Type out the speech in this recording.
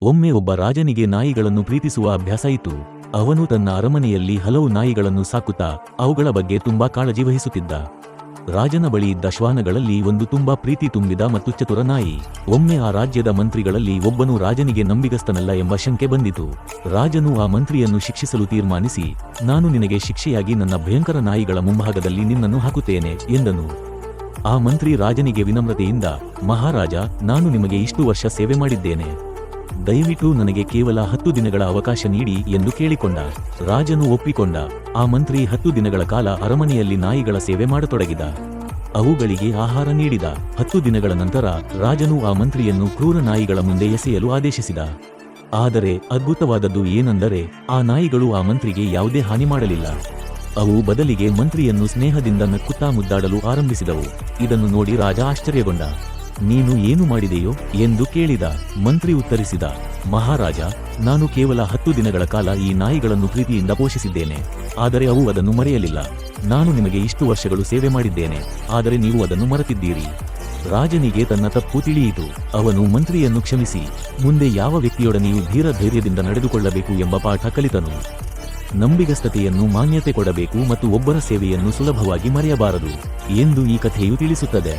ಒಮ್ಮೆ ಒಬ್ಬ ರಾಜನಿಗೆ ನಾಯಿಗಳನ್ನು ಪ್ರೀತಿಸುವ ಅಭ್ಯಾಸ ಇತ್ತು. ಅವನು ತನ್ನ ಅರಮನೆಯಲ್ಲಿ ಹಲವು ನಾಯಿಗಳನ್ನು ಸಾಕುತ್ತಾ ಅವುಗಳ ಬಗ್ಗೆ ತುಂಬಾ ಕಾಳಜಿ ವಹಿಸುತ್ತಿದ್ದ. ರಾಜನ ಬಳಿ ಇದ್ದ ಶ್ವಾನಗಳಲ್ಲಿ ಒಂದು ತುಂಬಾ ಪ್ರೀತಿ ತುಂಬಿದ ಮತ್ತು ಚತುರ ನಾಯಿ. ಒಮ್ಮೆ ಆ ರಾಜ್ಯದ ಮಂತ್ರಿಗಳಲ್ಲಿ ಒಬ್ಬನು ರಾಜನಿಗೆ ನಂಬಿಗಸ್ತನಲ್ಲ ಎಂಬ ಶಂಕೆ ಬಂದಿತು. ರಾಜನು ಆ ಮಂತ್ರಿಯನ್ನು ಶಿಕ್ಷಿಸಲು ತೀರ್ಮಾನಿಸಿ, ನಾನು ನಿನಗೆ ಶಿಕ್ಷೆಯಾಗಿ ನನ್ನ ಭಯಂಕರ ನಾಯಿಗಳ ಮುಂಭಾಗದಲ್ಲಿ ನಿನ್ನನ್ನು ಹಾಕುತ್ತೇನೆ ಎಂದನು. ಆ ಮಂತ್ರಿ ರಾಜನಿಗೆ ವಿನಮ್ರತೆಯಿಂದ, ಮಹಾರಾಜ, ನಾನು ನಿಮಗೆ ಇಷ್ಟು ವರ್ಷ ಸೇವೆ ಮಾಡಿದ್ದೇನೆ, ದಯವಿಟ್ಟು ನನಗೆ ಕೇವಲ 10 ದಿನಗಳ ಅವಕಾಶ ನೀಡಿ ಎಂದು ಕೇಳಿಕೊಂಡ. ರಾಜನು ಒಪ್ಪಿಕೊಂಡ. ಆ ಮಂತ್ರಿ 10 ದಿನಗಳ ಕಾಲ ಅರಮನೆಯಲ್ಲಿ ನಾಯಿಗಳ ಸೇವೆ ಮಾಡತೊಡಗಿದ. ಅವುಗಳಿಗೆ ಆಹಾರ ನೀಡಿದ. 10 ದಿನಗಳ ನಂತರ ರಾಜನು ಆ ಮಂತ್ರಿಯನ್ನು ಕ್ರೂರ ನಾಯಿಗಳ ಮುಂದೆ ಎಸೆಯಲು ಆದೇಶಿಸಿದ. ಆದರೆ ಅದ್ಭುತವಾದದ್ದು ಏನೆಂದರೆ, ಆ ನಾಯಿಗಳು ಆ ಮಂತ್ರಿಗೆ ಯಾವುದೇ ಹಾನಿ ಮಾಡಲಿಲ್ಲ. ಅವು ಬದಲಿಗೆ ಮಂತ್ರಿಯನ್ನು ಸ್ನೇಹದಿಂದ ನಕ್ಕುತ್ತಾ ಮುದ್ದಾಡಲು ಆರಂಭಿಸಿದವು. ಇದನ್ನು ನೋಡಿ ರಾಜ ಆಶ್ಚರ್ಯಗೊಂಡ. ನೀನು ಏನು ಮಾಡಿದೆಯೋ ಎಂದು ಕೇಳಿದ. ಮಂತ್ರಿ ಉತ್ತರಿಸಿದ, ಮಹಾರಾಜ, ನಾನು ಕೇವಲ 10 ದಿನಗಳ ಕಾಲ ಈ ನಾಯಿಗಳನ್ನು ಪ್ರೀತಿಯಿಂದ ಪೋಷಿಸಿದ್ದೇನೆ, ಆದರೆ ಅವು ಅದನ್ನು ಮರೆಯಲಿಲ್ಲ. ನಾನು ನಿಮಗೆ ಇಷ್ಟು ವರ್ಷಗಳು ಸೇವೆ ಮಾಡಿದ್ದೇನೆ, ಆದರೆ ನೀವು ಅದನ್ನು ಮರೆತಿದ್ದೀರಿ. ರಾಜನಿಗೆ ತನ್ನ ತಪ್ಪು ತಿಳಿಯಿತು. ಅವನು ಮಂತ್ರಿಯನ್ನು ಕ್ಷಮಿಸಿ ಮುಂದೆ ಯಾವ ವ್ಯಕ್ತಿಯೊಡನೆಯೂ ಧೈರ್ಯದಿಂದ ನಡೆದುಕೊಳ್ಳಬೇಕು ಎಂಬ ಪಾಠ ಕಲಿತನು. ನಂಬಿಗಸ್ತತೆಯನ್ನು ಮಾನ್ಯತೆ ಕೊಡಬೇಕು ಮತ್ತು ಒಬ್ಬರ ಸೇವೆಯನ್ನು ಸುಲಭವಾಗಿ ಮರೆಯಬಾರದು ಎಂದು ಈ ಕಥೆಯು ತಿಳಿಸುತ್ತದೆ.